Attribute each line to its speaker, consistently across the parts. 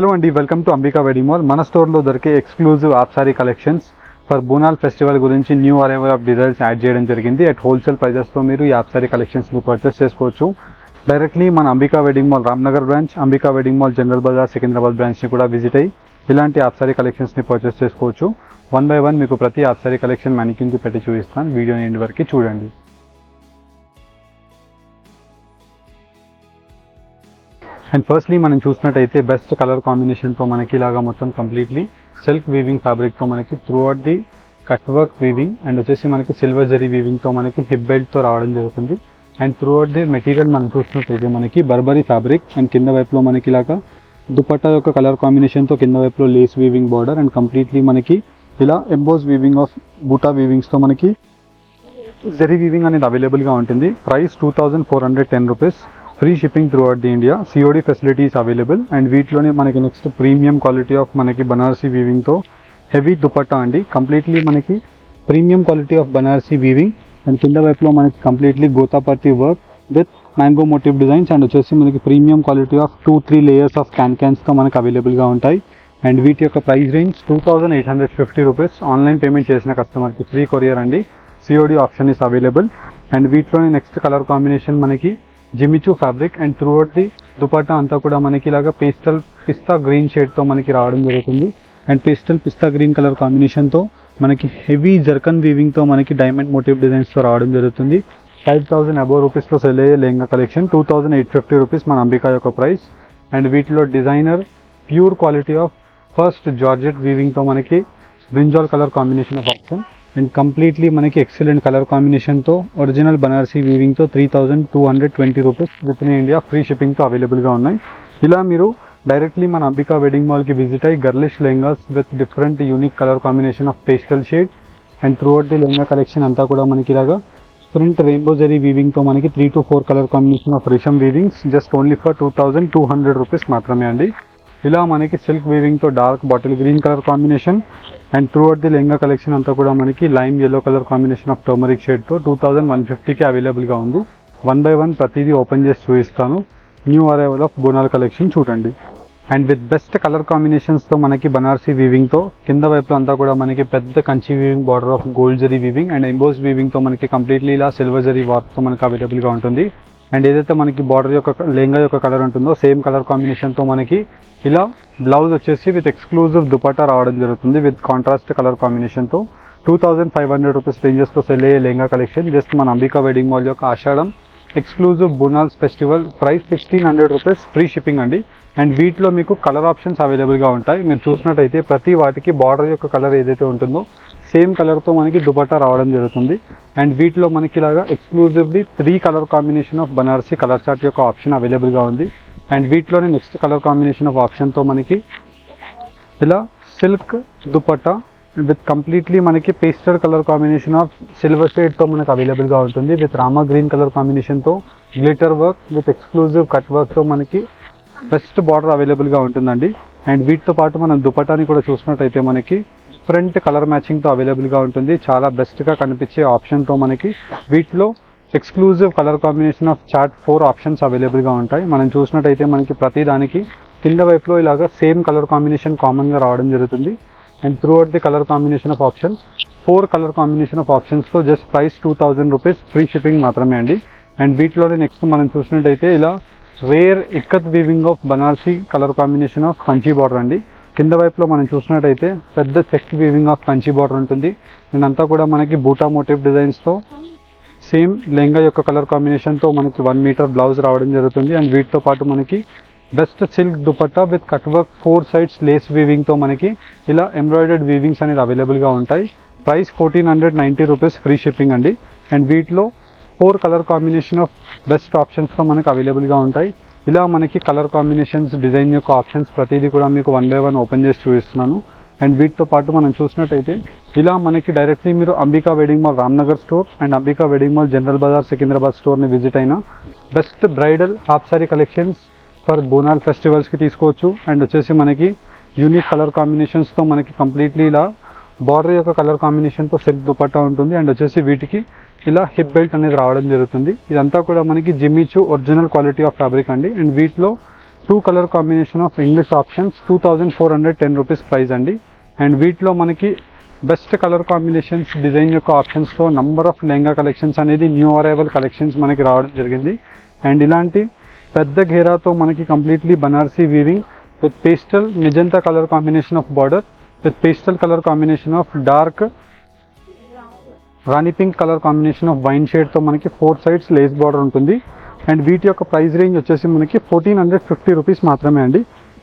Speaker 1: Hello అండి, welcome to Ambika wedding mall. మన స్టోర్లో దొరికే exclusive half sari collections for Bonal festival గురించి new arrival of designs add చేయడం జరిగింది. అట్ హోల్సేల్ ప్రైజెస్తో మీరు ఈ ఆఫ్ సారీ కలెక్షన్స్ని పర్చేస్ చేసుకోవచ్చు. డైరెక్ట్లీ మన Ambika wedding mall Ramnagar branch, Ambika wedding mall General Bazaar Secunderabad బ్రాంచ్ని కూడా విజిట్ అయ్యి ఇలాంటి ఆఫ్ సారీ కలెక్షన్స్ని పర్చేస్ చేసుకోవచ్చు. వన్ బై వన్ మీకు ప్రతి ఆఫ్ సారీ కలెక్షన్ మ్యానిక్యూన్కి పెట్టి చూపిస్తాను. వీడియోని ఎండ్ వరకు చూడండి. అండ్ ఫస్ట్లీ మనం చూసినట్టయితే బెస్ట్ కలర్ కాంబినేషన్తో మనకి ఇలాగా మొత్తం కంప్లీట్లీ సిల్క్ వీవింగ్ ఫ్యాబ్రిక్తో మనకి through out the cut work weaving and వచ్చేసి మనకి సిల్వర్ జరీ వీవింగ్తో మనకి హిప్ బెల్ట్తో రావడం జరుగుతుంది. And throughout the material మనం చూసినట్టయితే మనకి బర్బరీ ఫ్యాబ్రిక్ అండ్ కింద వైపులో మనకి ఇలాగా దుపట్టా యొక్క కలర్ కాంబినేషన్తో కింద వైపులో lace weaving border and completely మనకి ఇలా ఎంబోస్ వీవింగ్ ఆఫ్ బూటా వీవింగ్స్తో మనకి జరీ వీవింగ్ అనేది అవైలబుల్గా ఉంటుంది. Price 2410 rupees. Free shipping throughout the India. COD facilities available. And వీటిలోనే మనకి నెక్స్ట్ ప్రీమియం క్వాలిటీ ఆఫ్ మనకి బనారసీ వీవింగ్తో హెవీ దుపట్టా అండి. కంప్లీట్లీ మనకి premium quality of Banarasi weaving and కింద వైపులో మనకి కంప్లీట్లీ గోతాపర్తి work with mango motif designs and వచ్చేసి మనకి premium quality of 2-3 layers of క్యాన్స్తో మనకి అవైలబుల్గా ఉంటాయి. అండ్ వీటి యొక్క price range 2850 rupees. Online payment చేసిన కస్టమర్కి ఫ్రీ కొరియర్ అండి. COD option is available. And వీటిలోనే నెక్స్ట్ కలర్ కాంబినేషన్ మనకి Jimmy Choo fabric and throughout the dupatta అంతా కూడా మనకి ఇలాగా పిస్తా గ్రీన్ షేడ్తో మనకి రావడం జరుగుతుంది. అండ్ పిస్తా గ్రీన్ కలర్ కాంబినేషన్తో మనకి హెవీ జర్కన్ వీవింగ్తో మనకి డైమండ్ మోటివ్ డిజైన్స్తో రావడం జరుగుతుంది. 5000 అబోవ్ రూపీస్లో సెల్ అయ్యే లెహంగా కలెక్షన్ 2850 రూపీస్ మన అంబికా యొక్క ప్రైస్. అండ్ వీటిలో designer pure quality of first georgette వీవింగ్తో మనకి brinjal colour combination of option and completely మనకి ఎక్సలెంట్ కలర్ కాంబినేషన్తో ఒరిజినల్ బనారసీ వీవింగ్తో 3220 rupees with in India free షిప్పింగ్తో అవైలబుల్గా ఉన్నాయి. ఇలా మీరు డైరెక్ట్లీ మన అంబికా వెడ్డింగ్ మాల్కి విజిట్ అయ్యి girlish lehengas with different unique colour combination of pastel shade and throughout the lehenga collection అంతా కూడా మనకి ఇలాగా ప్రింట్ రెయిన్బో జరీ వీవింగ్తో మనకి 3 to 4 కలర్ కాంబినేషన్ ఆఫ్ రేషమ్ weavings just only for 2200 rupees మాత్రమే అండి. ఇలా మనకి సిల్క్ వీవింగ్తో dark bottle green colour combination and throughout the lehenga collection అంతా కూడా మనకి lime yellow colour combination of turmeric షేడ్తో 2150కి అవైలబుల్గా ఉంది. వన్ బై వన్ ప్రతిదీ ఓపెన్ చేసి చూపిస్తాను. New arrival of Bonal collection చూడండి. అండ్ విత్ బెస్ట్ కలర్ కాంబినేషన్స్తో మనకి బనారసీ వీవింగ్తో కింద వైపులో అంతా కూడా మనకి పెద్ద Kanchi weaving border of gold జరీ వీవింగ్ అండ్ ఎంబోస్ వీవింగ్తో మనకి కంప్లీట్లీ ఇలా సిల్వర్ జరీ వర్క్తో మనకి అవైలబుల్గా ఉంటుంది. అండ్ ఏదైతే మనకి బార్డర్ యొక్క లెహంగా యొక్క కలర్ ఉంటుందో సేమ్ కలర్ కాంబినేషన్తో మనకి ఇలా బ్లౌజ్ వచ్చేసి విత్ ఎక్స్క్లూజివ్ దుపట్టా రావడం జరుగుతుంది విత్ కాంట్రాస్ట్ కలర్ కాంబినేషన్తో 2500 రూపీస్ రేంజెస్తో సెల్ అయ్యే లెహంగా కలెక్షన్ జస్ట్ మన అంబికా వెడ్డింగ్ మాల్ యొక్క ఆషాఢం exclusive Bonals festival price 1600 rupees free shipping అండి. అండ్ వీటిలో మీకు కలర్ ఆప్షన్స్ అవైలబుల్గా ఉంటాయి. మీరు చూసినట్టయితే ప్రతి వాటికి బార్డర్ యొక్క కలర్ ఏదైతే ఉంటుందో సేమ్ కలర్తో మనకి దుపట్టా రావడం జరుగుతుంది. అండ్ వీటిలో మనకి ఇలాగా exclusively 3 colour combination of Banarasi colour chart యొక్క ఆప్షన్ అవైలబుల్గా ఉంది. అండ్ వీటిలోనే నెక్స్ట్ కలర్ కాంబినేషన్ ఆఫ్ ఆప్షన్తో మనకి ఇలా సిల్క్ దుపట్టా విత్ కంప్లీట్లీ మనకి pastel colour combination of silver షేడ్తో మనకి అవైలబుల్గా ఉంటుంది విత్ రామా గ్రీన్ కలర్ కాంబినేషన్తో glitter work with exclusive cut వర్క్తో మనకి బెస్ట్ బార్డర్ అవైలబుల్గా ఉంటుందండి. అండ్ వీటితో పాటు మనం దుపట్టాని కూడా చూసినట్టయితే మనకి డిఫరెంట్ కలర్ మ్యాచింగ్తో అవైలబుల్గా ఉంటుంది. చాలా బెస్ట్గా కనిపించే ఆప్షన్తో మనకి వీటిలో exclusive colour combination of chart 4 options అవైలబుల్గా ఉంటాయి. మనం చూసినట్టయితే మనకి ప్రతి దానికి కింద వైపులో ఇలాగా సేమ్ కలర్ కాంబినేషన్ కామన్గా రావడం జరుగుతుంది. And throughout the colour combination of option 4 colour combination of ఆప్షన్స్తో just price 2000 rupees free shipping మాత్రమే అండి. అండ్ వీటిలోనే నెక్స్ట్ మనం చూసినట్టయితే ఇలా rare ikat weaving of Banarasi colour combination of Kanchi border అండి. కింద వైపులో మనం చూసినట్టయితే పెద్ద check weaving of Kanchi border ఉంటుంది. అండ్ అంతా కూడా మనకి బూటా మోటివ్ డిజైన్స్తో సేమ్ లెహంగా యొక్క కలర్ కాంబినేషన్తో మనకి 1 మీటర్ బ్లౌజ్ రావడం జరుగుతుంది. అండ్ వీటితో పాటు మనకి best silk dupatta with cut work 4 sides lace వీవింగ్తో మనకి ఇలా ఎంబ్రాయిడర్డ్ వీవింగ్స్ అనేది అవైలబుల్గా ఉంటాయి. ప్రైస్ 1490 రూపీస్ ఫ్రీ షిప్పింగ్ అండి. అండ్ వీటిలో 4 కలర్ కాంబినేషన్ ఆఫ్ బెస్ట్ ఆప్షన్స్తో మనకి అవైలబుల్గా ఉంటాయి. ఇలా మనకి కలర్ కాంబినేషన్స్ డిజైన్ యొక్క ఆప్షన్స్ ప్రతిదీ కూడా మీకు వన్ బై వన్ ఓపెన్ చేసి చూపిస్తున్నాను. అండ్ వీటితో పాటు మనం చూసినట్టయితే ఇలా మనకి డైరెక్ట్లీ మీరు Ambika wedding mall Ramnagar store and Ambika wedding mall General Bazaar Secunderabad స్టోర్ని విజిట్ అయినా best bridal half sari collections for Bonal ఫెస్టివల్స్కి తీసుకోవచ్చు. అండ్ వచ్చేసి మనకి యూనిక్ కలర్ కాంబినేషన్స్తో మనకి కంప్లీట్లీ ఇలా బార్డర్ యొక్క కలర్ కాంబినేషన్తో సిల్క్ దుపట్టా ఉంటుంది. అండ్ వచ్చేసి వీటికి ఇలా హిప్ బెల్ట్ అనేది రావడం జరుగుతుంది. ఇదంతా కూడా మనకి Jimmy Choo original quality of fabric అండి. అండ్ వీటిలో two colour combination of English options 2410 rupees price అండి. అండ్ వీటిలో మనకి బెస్ట్ కలర్ కాంబినేషన్స్ డిజైన్ యొక్క ఆప్షన్స్తో నంబర్ ఆఫ్ లెహంగా కలెక్షన్స్ అనేది న్యూ అరైవల్ కలెక్షన్స్ మనకి రావడం జరిగింది. అండ్ ఇలాంటి పెద్ద ఘేరాతో మనకి completely Banarasi weaving with pastel magenta colour combination of border with pastel colour combination of dark Rani pink colour combination of wine షేడ్తో మనకి 4 sides లేస్ బార్డర్ ఉంటుంది. అండ్ వీటి యొక్క ప్రైస్ రేంజ్ వచ్చేసి మనకి 1450 రూపీస్ మాత్రమే అండి.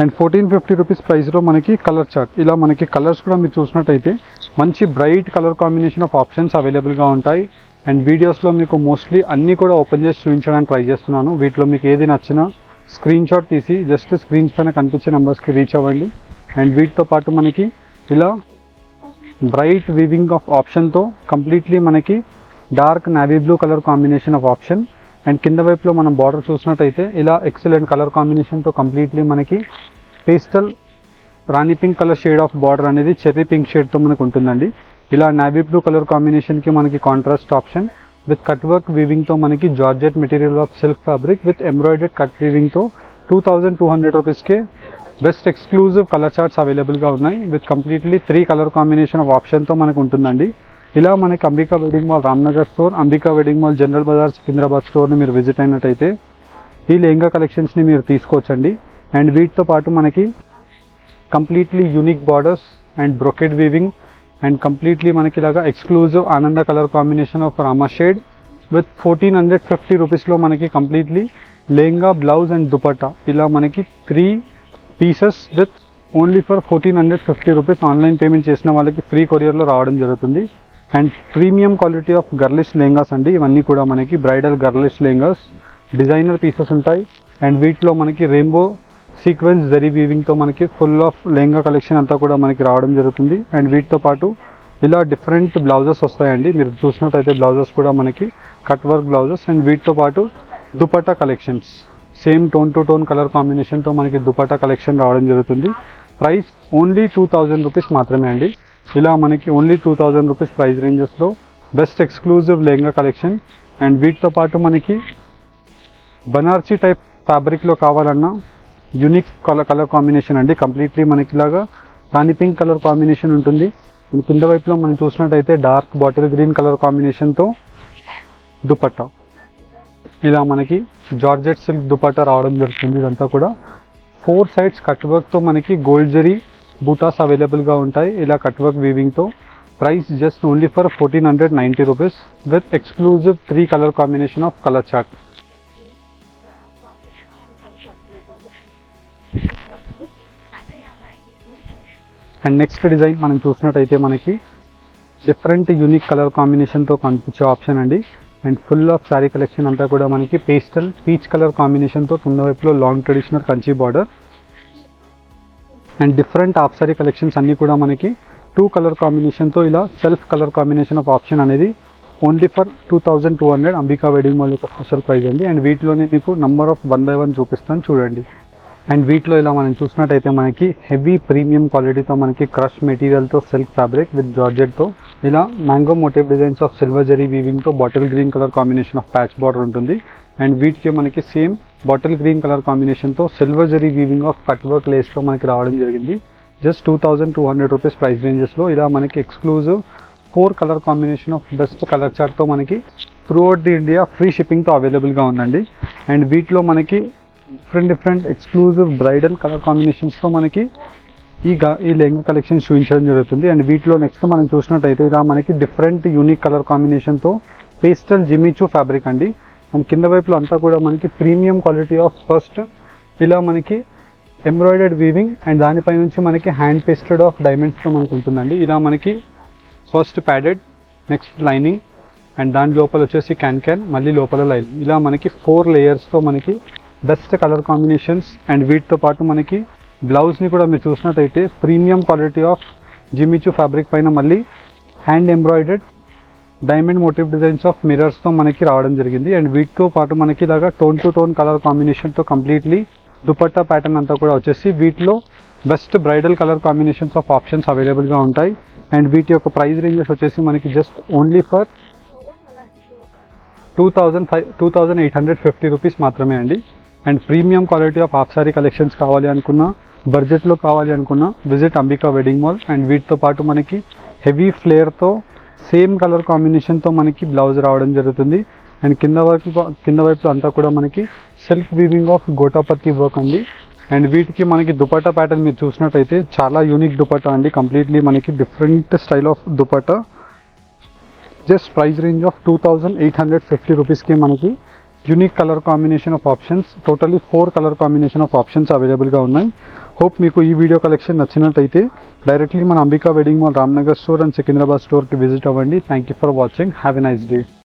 Speaker 1: అండ్ 1450 రూపీస్ ప్రైస్లో మనకి కలర్ చార్ట్, ఇలా మనకి కలర్స్ కూడా మీరు చూసినట్టయితే మంచి bright colour combination of options అవైలబుల్గా ఉంటాయి. అండ్ వీడియోస్లో మీకు మోస్ట్లీ అన్నీ కూడా ఓపెన్ చేసి చూపించడానికి ట్రై చేస్తున్నాను. వీటిలో మీకు ఏది నచ్చినా స్క్రీన్ షాట్ తీసి జస్ట్ స్క్రీన్స్ పైన కనిపించే నెంబర్స్కి రీచ్ అవ్వండి. అండ్ వీటితో పాటు మనకి ఇలా బ్రైట్ వీవింగ్ ఆఫ్ ఆప్షన్తో కంప్లీట్లీ మనకి dark navy blue colour combination of option. And కింద వైపులో మనం బార్డర్ చూసినట్టయితే ఇలా ఎక్సలెంట్ కలర్ కాంబినేషన్తో కంప్లీట్లీ మనకి pastel Rani pink colour shade of border అనేది చెర్రీ పింక్ షేడ్తో మనకు ఉంటుందండి. ఇలా నావీ బ్లూ కలర్ కాంబినేషన్కి మనకి contrast option with cut work వీవింగ్తో మనకి georgette material of silk fabric with embroidered cut వీవింగ్తో 2200 రూపీస్కే బెస్ట్ ఎక్స్క్లూజివ్ కలర్ చార్ట్స్ అవైలబుల్గా ఉన్నాయి with completely 3 colour combination of ఆప్షన్తో మనకు ఉంటుందండి. ఇలా మనకి Ambika wedding mall Ramnagar store, Ambika wedding mall General Bazaar Secunderabad స్టోర్ని మీరు విజిట్ అయినట్టయితే ఈ లెహంగా కలెక్షన్స్ని మీరు తీసుకోవచ్చండి. అండ్ వీటితో పాటు మనకి completely unique borders and brocade weaving and completely మనకి ఇలాగా ఎక్స్క్లూజివ్ ఆనంద colour combination of Rama shade with 1450 రూపీస్లో మనకి completely lehenga blouse and dupatta ఇలా మనకి 3 pieces with only for 1450 rupees online payment చేసిన వాళ్ళకి ఫ్రీ కొరియర్లో రావడం జరుగుతుంది. And premium quality of girlish lehengas అండి ఇవన్నీ కూడా మనకి bridal girlish lehengas designer pieces ఉంటాయి. అండ్ వీటిలో మనకి రెయిన్బో సీక్వెన్స్ జరీ వీవింగ్తో మనకి ఫుల్ ఆఫ్ లెహంగా కలెక్షన్ అంతా కూడా మనకి రావడం జరుగుతుంది. అండ్ వీటితో పాటు ఇలా డిఫరెంట్ బ్లౌజెస్ వస్తాయండి, మీరు చూసినట్టయితే బ్లౌజెస్ కూడా మనకి కట్ వర్క్ బ్లౌజెస్. అండ్ వీటితో పాటు dupatta collections same tone to tone colour కాంబినేషన్తో మనకి దుపట్టా కలెక్షన్ రావడం జరుగుతుంది. ప్రైస్ ఓన్లీ 2000 రూపీస్ మాత్రమే అండి. ఇలా మనకి ఓన్లీ 2000 రూపీస్ ప్రైస్ రేంజెస్లో best exclusive lehenga collection. And వీటితో పాటు మనకి బనార్సీ టైప్ ఫ్యాబ్రిక్లో కావాలన్నా యూనిక్ కలర్ కాంబినేషన్ అండి. కంప్లీట్లీ మనకి ఇలాగా రాణి పింక్ కలర్ కాంబినేషన్ ఉంటుంది. కింద వైపులో మనం చూసినట్టయితే డార్క్ బాటిల్ గ్రీన్ కలర్ కాంబినేషన్తో దుపట్టా ఇలా మనకి జార్జెట్ సిల్క్ దుపట్టా రావడం జరుగుతుంది. ఇదంతా కూడా 4 sides కట్ వర్క్తో మనకి గోల్డ్ జరీ బూటాస్ అవైలబుల్గా ఉంటాయి ఇలా కట్ వర్క్ వీవింగ్తో. Price just only for 1490 rupees with exclusive 3 colour combination of colour chart. And next design మనం చూసినట్టయితే మనకి డిఫరెంట్ యూనిక్ కలర్ కాంబినేషన్తో కనిపించే ఆప్షన్ అండి. And full of sari collection అంతా కూడా మనకి పేస్టల్ పీచ్ కలర్ కాంబినేషన్తో కింద వైపులో long traditional Kanchi border and different half sari collections అన్నీ కూడా మనకి 2 కలర్ కాంబినేషన్తో ఇలా self colour combination of option అనేది only for 2200 Ambika wedding mall యొక్క స్పెషల్ ప్రైస్ అండి. అండ్ వీటిలోనే మీకు నంబర్ ఆఫ్ 1 by 1 చూపిస్తాను చూడండి. అండ్ వీటిలో ఇలా మనం చూసినట్టయితే మనకి హెవీ ప్రీమియం క్వాలిటీతో మనకి క్రష్ మెటీరియల్తో సిల్క్ ఫ్యాబ్రిక్ విత్ జార్జెట్తో ఇలా mango motif designs of silver జరీ వీవింగ్తో bottle green colour combination of patch border ఉంటుంది. అండ్ వీటికి మనకి సేమ్ బాటిల్ గ్రీన్ కలర్ కాంబినేషన్తో సిల్వర్ జరీ వీవింగ్ ఆఫ్ కట్ వర్క్ లేస్లో మనకి రావడం జరిగింది. జస్ట్ 2200 రూపీస్ ప్రైస్ రేంజెస్లో ఇలా మనకి exclusive 4 colour combination of best colour చార్ట్తో మనకి త్రూఅవుట్ ది ఇండియా ఫ్రీ షిప్పింగ్తో అవైలబుల్గా ఉందండి. అండ్ వీటిలో మనకి డిఫరెంట్ ఎక్స్క్లూజివ్ బ్రైడల్ కలర్ కాంబినేషన్స్తో మనకి ఈ లెహంగా కలెక్షన్ చూపించడం జరుగుతుంది. అండ్ వీటిలో నెక్స్ట్ మనం చూసినట్టయితే ఇలా మనకి డిఫరెంట్ యూనిక్ కలర్ కాంబినేషన్తో పేస్టల్ జిమ్మిచూ ఫ్యాబ్రిక్ అండి. అండ్ కింద వైపులో అంతా కూడా మనకి ప్రీమియం క్వాలిటీ ఆఫ్ ఫస్ట్ ఇలా మనకి ఎంబ్రాయిడర్డ్ వీవింగ్ అండ్ దానిపై నుంచి మనకి హ్యాండ్ పేస్టెడ్ ఆఫ్ డైమండ్స్తో మనకు ఉంటుందండి. ఇలా మనకి first padded next lining and దాని లోపల వచ్చేసి క్యాన్ మళ్ళీ లోపల లైనింగ్ ఇలా మనకి 4 లేయర్స్తో మనకి బెస్ట్ కలర్ కాంబినేషన్స్. అండ్ వీటితో పాటు మనకి బ్లౌజ్ని కూడా మీరు చూసినట్టయితే premium quality of Jimmy Choo fabric పైన మళ్ళీ hand embroidered diamond motif designs of మిరర్స్తో మనకి రావడం జరిగింది. అండ్ వీటితో పాటు మనకి ఇలాగా టోన్ టు టోన్ కలర్ కాంబినేషన్తో కంప్లీట్లీ దుపట్టా ప్యాటర్న్ అంతా కూడా వచ్చేసి వీటిలో best bridal colour combinations of options అవైలబుల్గా ఉంటాయి. అండ్ వీటి యొక్క ప్రైస్ రేంజెస్ వచ్చేసి మనకి జస్ట్ ఓన్లీ ఫర్ 2850 రూపీస్ మాత్రమే అండి. And premium quality of half sari collections కావాలి అనుకున్నా, బడ్జెట్లో కావాలి అనుకున్నా visit Ambika wedding mall. And వీటితో పాటు మనకి హెవీ ఫ్లేర్తో సేమ్ కలర్ కాంబినేషన్తో మనకి బ్లౌజ్ రావడం జరుగుతుంది. అండ్ కింద వైపు అంతా కూడా మనకి సెల్ఫ్ వీవింగ్ ఆఫ్ గోటాపత్తి వర్క్ అండి. అండ్ వీటికి మనకి దుపట్టా ప్యాటర్న్ మీరు చూసినట్టయితే చాలా యూనిక్ దుపట్టా అండి, కంప్లీట్లీ మనకి different style of dupatta. Just price range of 2850 రూపీస్కి మనకి unique colour combination of options, totally 4 colour combination of options అవైలబుల్గా ఉన్నాయి. హోప్ మీకు ఈ వీడియో కలెక్షన్ నచ్చినట్టయితే డైరెక్ట్లీ మన Ambika wedding mall Ramnagar store and Secunderabad స్టోర్కి విజిట్ అవ్వండి. Thank you for watching. Have a nice day.